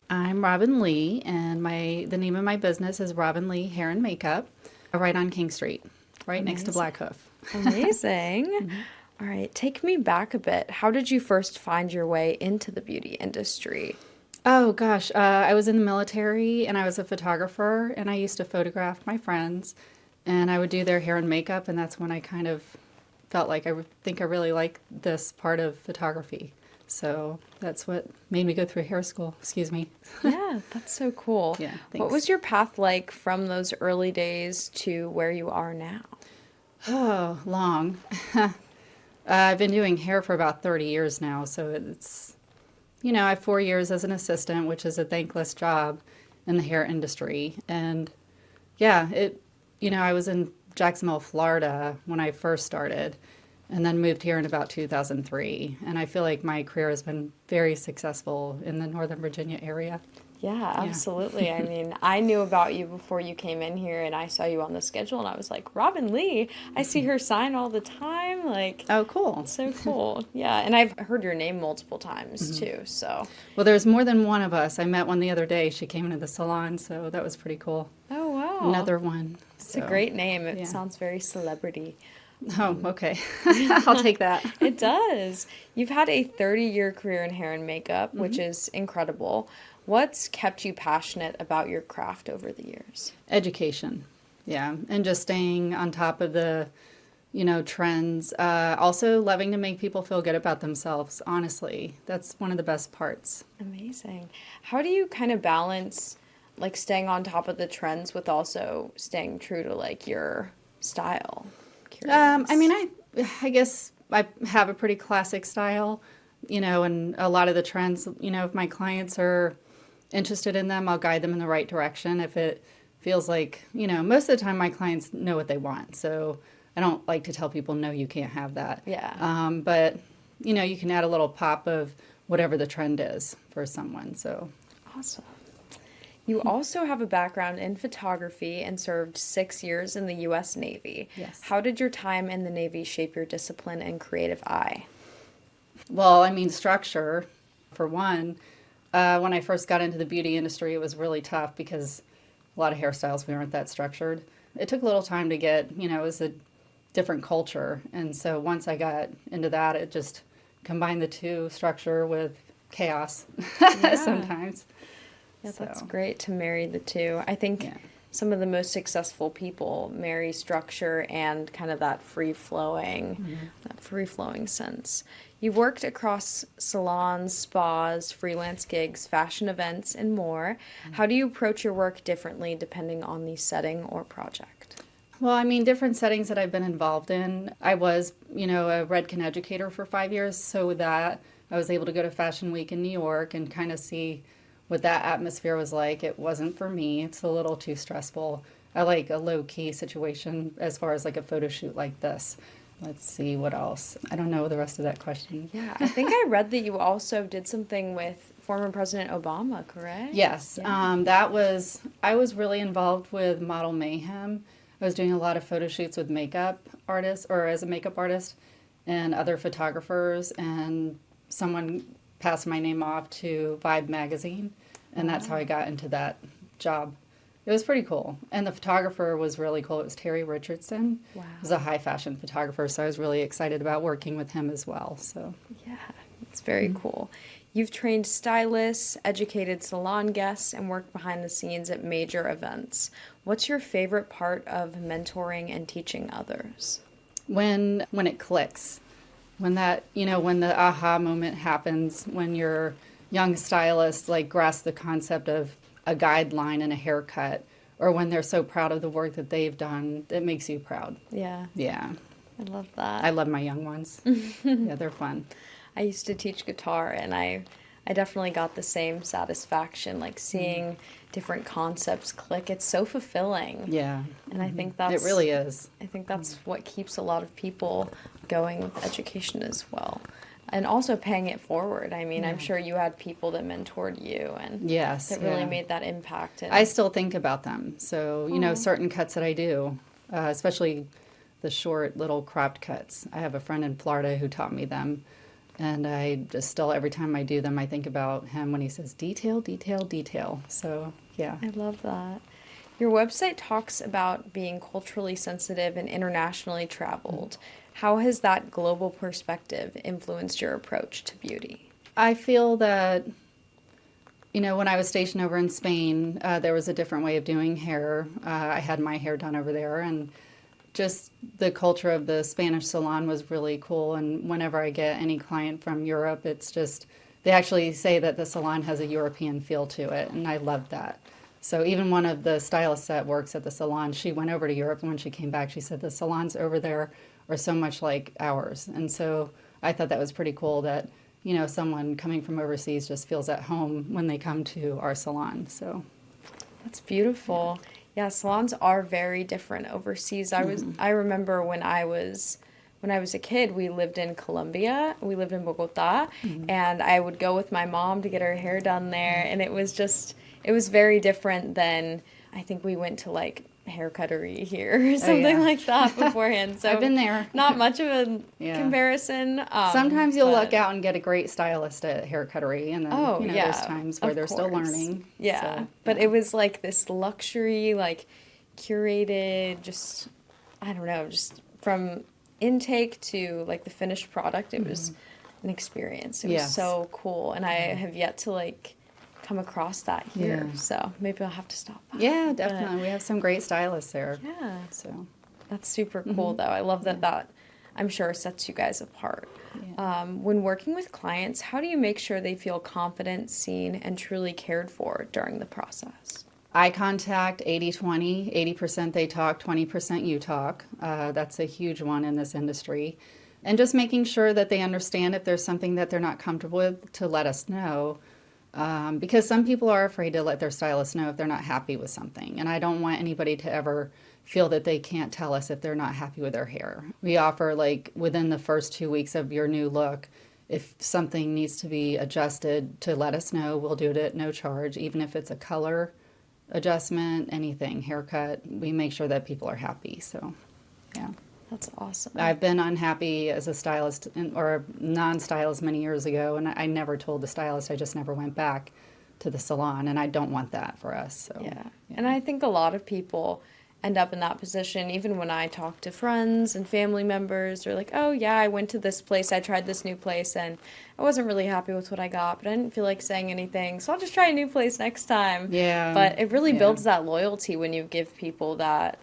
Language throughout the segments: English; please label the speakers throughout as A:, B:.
A: I'm Robin Lee, and the name of my business is Robin Lee Hair and Makeup, right on King Street, right next to Black Hoof.
B: Amazing. All right, take me back a bit. How did you first find your way into the beauty industry?
A: Oh gosh, I was in the military and I was a photographer, and I used to photograph my friends, and I would do their hair and makeup, and that's when I kind of felt like think I really like this part of photography. So that's what made me go through hair school. Excuse me.
B: Yeah, that's so cool.
A: Yeah,
B: What
A: thanks.
B: was your path like from those early days to where you are now?
A: Oh, long. I've been doing hair for about 30 years now, so it's, I have 4 years as an assistant, which is a thankless job in the hair industry. And yeah, I was in Jacksonville, Florida when I first started, and then moved here in about 2003. And I feel like my career has been very successful in the Northern Virginia area.
B: Yeah, absolutely. I mean, I knew about you before you came in here, and I saw you on the schedule, and I was like, Robin Lee, I see her sign all the time. Like,
A: Oh, cool.
B: so cool. Yeah, and I've heard your name multiple times too, so.
A: Well, there's more than one of us. I met one the other day. She came into the salon, so that was pretty cool.
B: Oh, wow.
A: Another one.
B: It's a great name. It
A: yeah.
B: sounds very celebrity.
A: Oh, okay. I'll take that.
B: It does. You've had a 30-year career in hair and makeup, which is incredible. What's kept you passionate about your craft over the years?
A: Education. Yeah. And just staying on top of the, trends. Also loving to make people feel good about themselves, honestly. That's one of the best parts.
B: Amazing. How do you kind of balance like staying on top of the trends with also staying true to like your style? Curious.
A: I guess I have a pretty classic style, and a lot of the trends, if my clients are interested in them, I'll guide them in the right direction. If it feels like, most of the time my clients know what they want. So I don't like to tell people, no, you can't have that.
B: Yeah.
A: But, you can add a little pop of whatever the trend is for someone. So
B: Awesome. You also have a background in photography and served 6 years in the U.S. Navy.
A: Yes.
B: How did your time in the Navy shape your discipline and creative eye?
A: Well, structure, for one. When I first got into the beauty industry, it was really tough because a lot of hairstyles, we weren't that structured. It took a little time to get, it was a different culture. And so once I got into that, it just combined the two, structure with chaos sometimes.
B: Yeah, that's great to marry the two. I think some of the most successful people marry structure and kind of that free-flowing sense. You've worked across salons, spas, freelance gigs, fashion events, and more. How do you approach your work differently depending on the setting or project?
A: Well, different settings that I've been involved in. I was, a Redken educator for 5 years, so with that, I was able to go to Fashion Week in New York and kind of see what that atmosphere was like. It wasn't for me. It's a little too stressful. I like a low-key situation as far as like a photo shoot like this. Let's see, what else? I don't know the rest of that question.
B: Yeah, I think I read that you also did something with former President Obama, correct?
A: Yes, I was really involved with Model Mayhem. I was doing a lot of photo shoots with makeup artists, or as a makeup artist, and other photographers, and someone passed my name off to Vibe magazine, and that's how I got into that job. It was pretty cool. And the photographer was really cool. It was Terry Richardson.
B: Wow.
A: He was a high fashion photographer, so I was really excited about working with him as well. So
B: Yeah, it's very cool. You've trained stylists, educated salon guests, and worked behind the scenes at major events. What's your favorite part of mentoring and teaching others?
A: when it clicks, when that, when the aha moment happens, when your young stylist like grasp the concept of a guideline and a haircut, or when they're so proud of the work that they've done, it makes you proud.
B: Yeah,
A: Yeah.
B: I love that.
A: I love my young ones. Yeah, they're fun.
B: I used to teach guitar, and I definitely got the same satisfaction, like seeing different concepts click. It's so fulfilling.
A: Yeah.
B: And I think that's...
A: It really is.
B: I think that's what keeps a lot of people going with education as well. and also paying it forward. I mean, I'm sure you had people that mentored you and
A: Yes,
B: that really made that impact. And
A: I still think about them. So, certain cuts that I do, especially the short little cropped cuts. I have a friend in Florida who taught me them. And I just still, every time I do them, I think about him when he says detail, detail, detail. So, yeah.
B: I love that. Your website talks about being culturally sensitive and internationally traveled. How has that global perspective influenced your approach to beauty?
A: I feel that, when I was stationed over in Spain, there was a different way of doing hair. I had my hair done over there, and just the culture of the Spanish salon was really cool. And whenever I get any client from Europe, it's just, they actually say that the salon has a European feel to it, and I love that. So even one of the stylists that works at the salon, she went over to Europe, and when she came back, she said the salons over there are so much like ours. And so I thought that was pretty cool that, someone coming from overseas just feels at home when they come to our salon. So
B: that's beautiful. Yeah, salons are very different overseas. I remember when I was a kid, we lived in Colombia. We lived in Bogota, and I would go with my mom to get her hair done there, and it was very different than, I think we went to like haircuttery here or something like that beforehand. So
A: I've been there.
B: Not much of a comparison.
A: Sometimes you'll luck out and get a great stylist at haircuttery, and then there's times where they're still learning.
B: Yeah,
A: so,
B: but it was like this luxury, like curated, just I don't know, just from intake to like the finished product. It was an experience. It was so cool, and I have yet to like come across that here. So maybe I'll have to stop by.
A: Yeah, definitely. We have some great stylists there.
B: Yeah.
A: So
B: that's super cool though. I love that I'm sure sets you guys apart. Yeah. When working with clients, how do you make sure they feel confident, seen, and truly cared for during the process?
A: Eye contact, 80-20, 80% they talk, 20% you talk. That's a huge one in this industry. And just making sure that they understand if there's something that they're not comfortable with to let us know. Because some people are afraid to let their stylist know if they're not happy with something. And I don't want anybody to ever feel that they can't tell us if they're not happy with their hair. We offer, like, within the first 2 weeks of your new look, if something needs to be adjusted, to let us know. We'll do it at no charge, even if it's a color adjustment, anything, haircut. We make sure that people are happy. So, yeah.
B: That's awesome.
A: I've been unhappy as a stylist or a non-stylist many years ago, and I never told the stylist. I just never went back to the salon, and I don't want that for us. So,
B: yeah. And I think a lot of people end up in that position. Even when I talk to friends and family members, they're like, oh, yeah, I went to this place. I tried this new place, and I wasn't really happy with what I got, but I didn't feel like saying anything, so I'll just try a new place next time.
A: Yeah.
B: But it really builds that loyalty when you give people that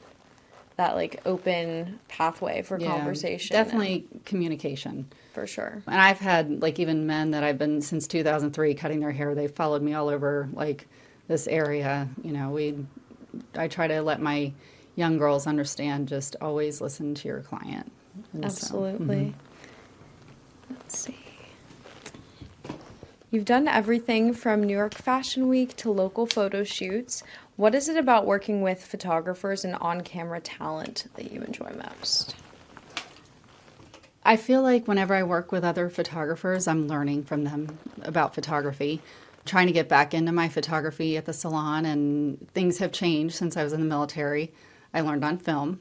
B: like open pathway for conversation.
A: Definitely communication.
B: For sure.
A: And I've had like even men that I've been since 2003 cutting their hair. They've followed me all over like this area. I try to let my young girls understand, just always listen to your client. And
B: absolutely. Let's see. You've done everything from New York Fashion Week to local photo shoots. What is it about working with photographers and on-camera talent that you enjoy most?
A: I feel like whenever I work with other photographers, I'm learning from them about photography. Trying to get back into my photography at the salon, and things have changed since I was in the military. I learned on film,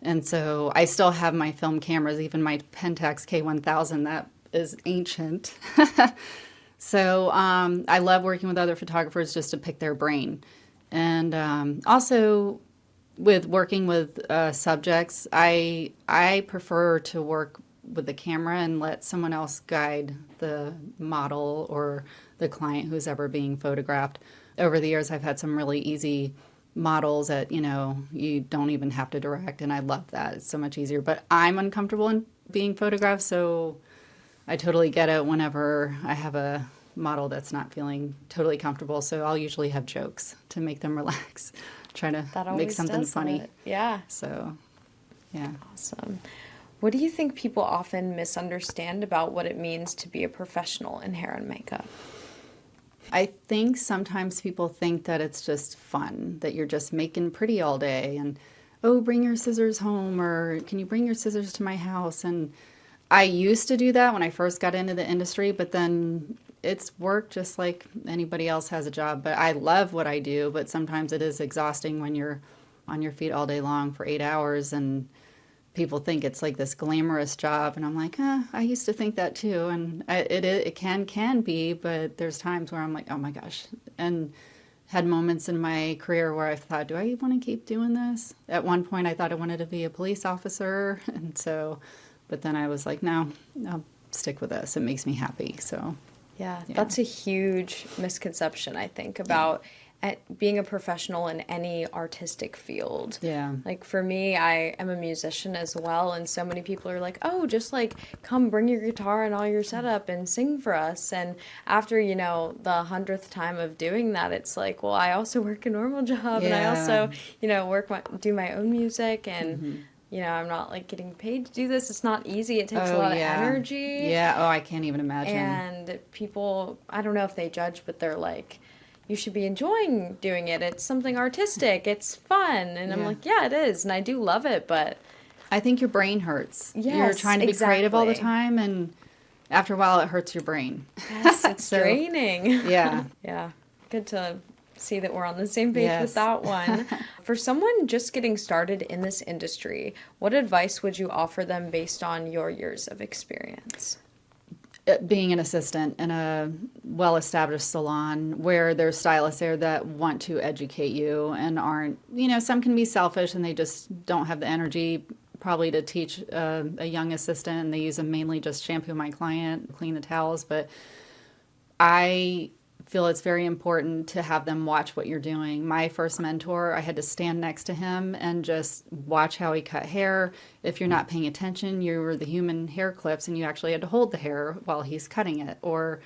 A: and so I still have my film cameras, even my Pentax K1000 that is ancient. So I love working with other photographers just to pick their brain. And also with working with subjects, I prefer to work with the camera and let someone else guide the model or the client who's ever being photographed. Over the years, I've had some really easy models that, you don't even have to direct, and I love that. It's so much easier. But I'm uncomfortable in being photographed, so I totally get it whenever I have a model that's not feeling totally comfortable. So I'll usually have jokes to make them relax, try to make something funny.
B: Yeah.
A: So, yeah.
B: Awesome. What do you think people often misunderstand about what it means to be a professional in hair and makeup?
A: I think sometimes people think that it's just fun, that you're just making pretty all day and, oh, bring your scissors home, or can you bring your scissors to my house? And I used to do that when I first got into the industry, but then it's work just like anybody else has a job. But I love what I do, but sometimes it is exhausting when you're on your feet all day long for 8 hours and people think it's like this glamorous job. And I'm like, I used to think that too. And it can be, but there's times where I'm like, oh my gosh. And had moments in my career where I thought, do I want to keep doing this? At one point, I thought I wanted to be a police officer. And so, but then I was like, no, I'll stick with this. It makes me happy. So,
B: yeah. That's a huge misconception, I think, about being a professional in any artistic field.
A: Yeah.
B: Like for me, I am a musician as well, and so many people are like, oh, just like come bring your guitar and all your setup and sing for us. And after, the 100th time of doing that, it's like, well, I also work a normal job and I also, do my own music and I'm not like getting paid to do this. It's not easy. It takes a lot of energy.
A: Yeah. Oh, I can't even imagine.
B: And people, I don't know if they judge, but they're like, you should be enjoying doing it. It's something artistic. It's fun. And I'm like, yeah, it is. And I do love it, but
A: I think your brain hurts.
B: Yes,
A: you're trying to be creative all the time, and after a while it hurts your brain.
B: Yes, it's draining.
A: Yeah.
B: Yeah. Good to see that we're on the same page with that one. For someone just getting started in this industry, what advice would you offer them based on your years of experience?
A: Being an assistant in a well-established salon where there's stylists there that want to educate you and aren't, some can be selfish and they just don't have the energy probably to teach a young assistant, and they use them mainly just shampoo my client, clean the towels. But I feel it's very important to have them watch what you're doing. My first mentor, I had to stand next to him and just watch how he cut hair. If you're not paying attention, you were the human hair clips and you actually had to hold the hair while he's cutting it. Or,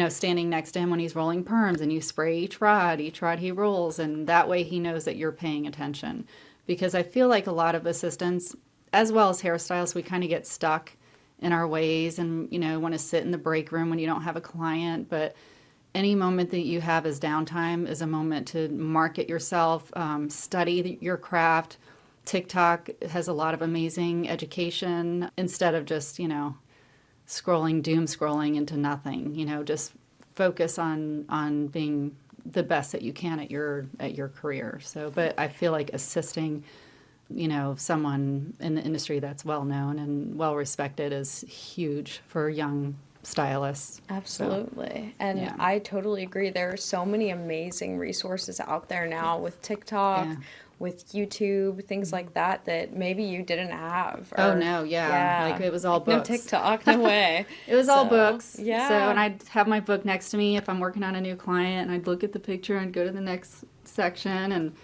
A: standing next to him when he's rolling perms and you spray each rod he rolls, and that way he knows that you're paying attention. Because I feel like a lot of assistants, as well as hairstylists, we kind of get stuck in our ways and, want to sit in the break room when you don't have a client. But any moment that you have as downtime is a moment to market yourself, study your craft. TikTok has a lot of amazing education instead of just, doom scrolling into nothing. Just focus on being the best that you can at your career. So, but I feel like assisting, someone in the industry that's well known and well respected is huge for young stylists.
B: Absolutely. So, and I totally agree. There are so many amazing resources out there now with TikTok, with YouTube, things like that maybe you didn't have.
A: Or, like it was all books.
B: No TikTok, no way.
A: It was all books.
B: Yeah.
A: So, and I'd have my book next to me if I'm working on a new client, and I'd look at the picture and go to the next section, and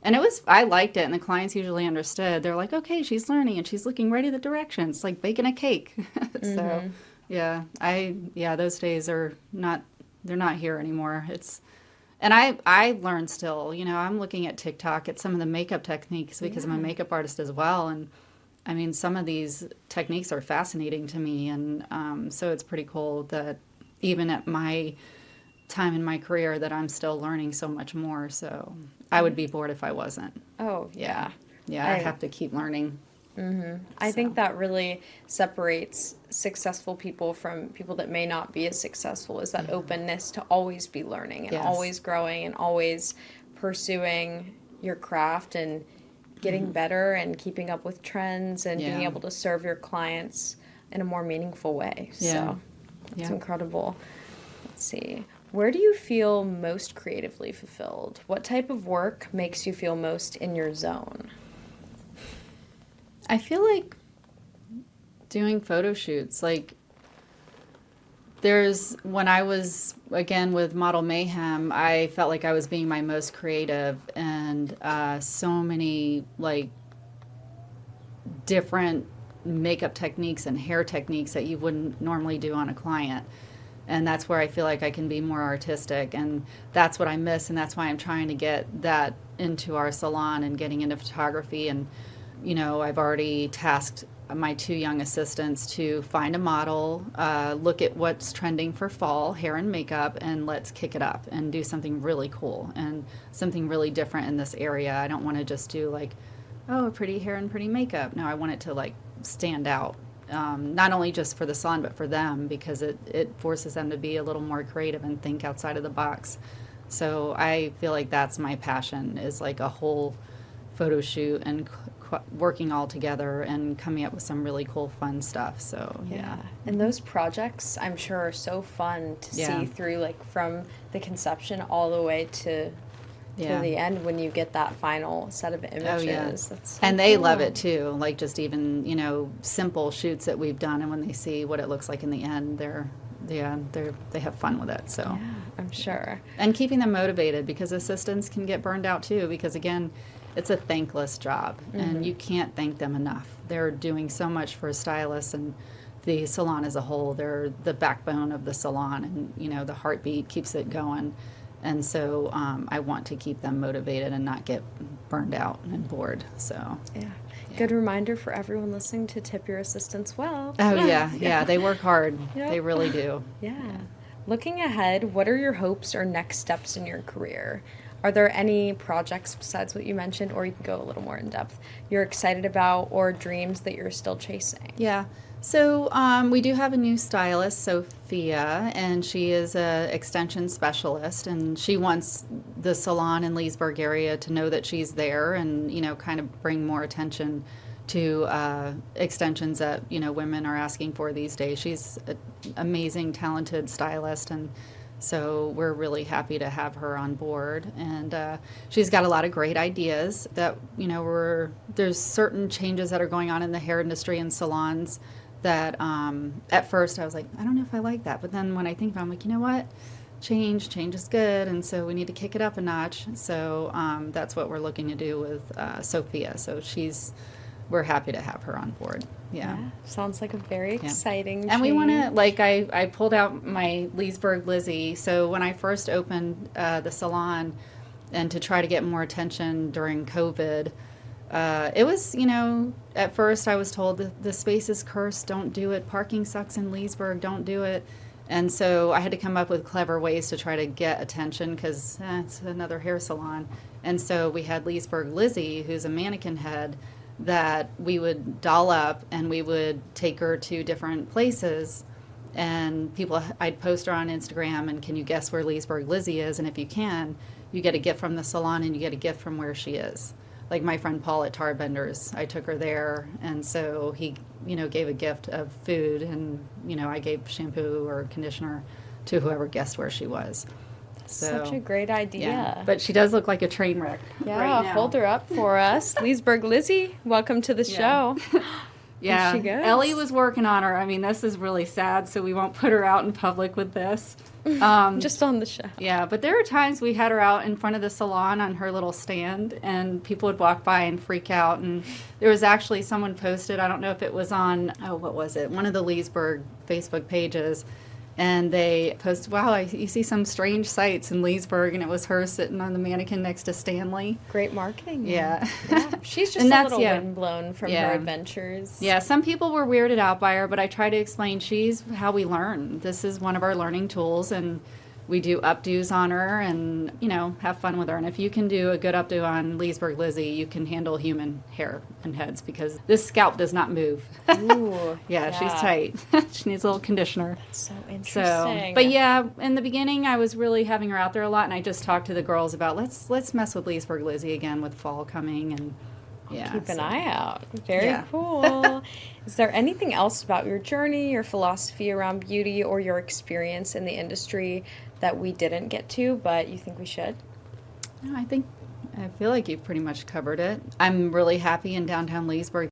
A: I liked it, and the clients usually understood. They're like, okay, she's learning and she's looking right at the directions. It's like baking a cake. So those days they're not here anymore. And I learn still, I'm looking at TikTok at some of the makeup techniques because I'm a makeup artist as well. And I mean, some of these techniques are fascinating to me. And so it's pretty cool that even at my time in my career that I'm still learning so much more. So I would be bored if I wasn't.
B: Oh, yeah.
A: Yeah, I have to keep learning.
B: I think that really separates successful people from people that may not be as successful, is that openness to always be learning and always growing and always pursuing your craft and getting better and keeping up with trends and being able to serve your clients in a more meaningful way. So it's incredible. Let's see. Where do you feel most creatively fulfilled? What type of work makes you feel most in your zone?
A: I feel like doing photo shoots. Like when I was, again, with Model Mayhem, I felt like I was being my most creative, and so many like different makeup techniques and hair techniques that you wouldn't normally do on a client. And that's where I feel like I can be more artistic, and that's what I miss, and that's why I'm trying to get that into our salon and getting into photography. And I've already tasked my 2 young assistants to find a model, look at what's trending for fall hair and makeup, and let's kick it up and do something really cool and something really different in this area. I don't want to just do like, oh, pretty hair and pretty makeup. No, I want it to like stand out. not only just for the salon, but for them, because it forces them to be a little more creative and think outside of the box. So I feel like that's my passion, is like a whole photo shoot and working all together and coming up with some really cool, fun stuff. So, yeah.
B: And those projects, I'm sure, are so fun to see through, like from the conception all the way to the end when you get that final set of images.
A: Oh, yeah.
B: That's so
A: and they
B: cool.
A: love it too. Like just even, simple shoots that we've done, and when they see what it looks like in the end, they have fun with it. So
B: yeah, I'm sure.
A: And keeping them motivated, because assistants can get burned out too, because again, it's a thankless job, and you can't thank them enough. They're doing so much for stylists and the salon as a whole. They're the backbone of the salon, and the heartbeat keeps it going. And so I want to keep them motivated and not get burned out and bored. So
B: yeah. Good reminder for everyone listening to tip your assistants well.
A: Oh yeah. They work hard.
B: Yep.
A: They really do.
B: Yeah. Looking ahead, what are your hopes or next steps in your career? Are there any projects besides what you mentioned, or you can go a little more in depth, you're excited about, or dreams that you're still chasing?
A: Yeah. So we do have a new stylist, Sophia, and she is an extension specialist, and she wants the salon in Leesburg area to know that she's there, and kind of bring more attention to extensions that women are asking for these days. She's an amazing, talented stylist, and so we're really happy to have her on board. And she's got a lot of great ideas that there's certain changes that are going on in the hair industry and salons that at first I was like, I don't know if I like that. But then when I think about it, I'm like, you know what? Change is good. And so we need to kick it up a notch. So that's what we're looking to do with Sophia. So we're happy to have her on board. Yeah.
B: Sounds like a very exciting
A: And we
B: change.
A: want to, like, I pulled out my Leesburg Lizzie. So when I first opened the salon, and to try to get more attention during COVID, it was, at first I was told the space is cursed, don't do it. Parking sucks in Leesburg, don't do it. And so I had to come up with clever ways to try to get attention, because it's another hair salon. And so we had Leesburg Lizzie, who's a mannequin head, that we would doll up, and we would take her to different places, and I'd post her on Instagram, and can you guess where Leesburg Lizzie is? And if you can, you get a gift from the salon, and you get a gift from where she is. Like my friend Paul at Tarbenders, I took her there, and so he, gave a gift of food, and, I gave shampoo or conditioner to whoever guessed where she was. So,
B: such a great idea.
A: Yeah. But she does look like a train wreck.
B: Yeah,
A: right now.
B: hold her up for us. Leesburg Lizzie, welcome to the show.
A: Yeah,
B: There she goes.
A: Ellie was working on her. I mean, this is really sad, so we won't put her out in public with this.
B: Just on the show.
A: Yeah, but there were times we had her out in front of the salon on her little stand, and people would walk by and freak out. And there was actually someone posted, I don't know if it was on, what was it? One of the Leesburg Facebook pages. And they posted, wow, you see some strange sights in Leesburg, and it was her sitting on the mannequin next to Stanley.
B: Great marketing.
A: Yeah.
B: She's just
A: And
B: a
A: that's-
B: little windblown from her adventures.
A: Yeah, some people were weirded out by her, but I try to explain she's how we learn. This is one of our learning tools, and we do updos on her and, have fun with her. And if you can do a good updo on Leesburg Lizzie, you can handle human hair and heads, because this scalp does not move.
B: Ooh,
A: yeah, she's tight. She needs a little conditioner.
B: That's so interesting.
A: But yeah, in the beginning, I was really having her out there a lot, and I just talked to the girls about let's mess with Leesburg Lizzie again with fall coming, and
B: keep an eye out. Very cool. Is there anything else about your journey, your philosophy around beauty, or your experience in the industry that we didn't get to, but you think we should?
A: No, I feel like you've pretty much covered it. I'm really happy in downtown Leesburg.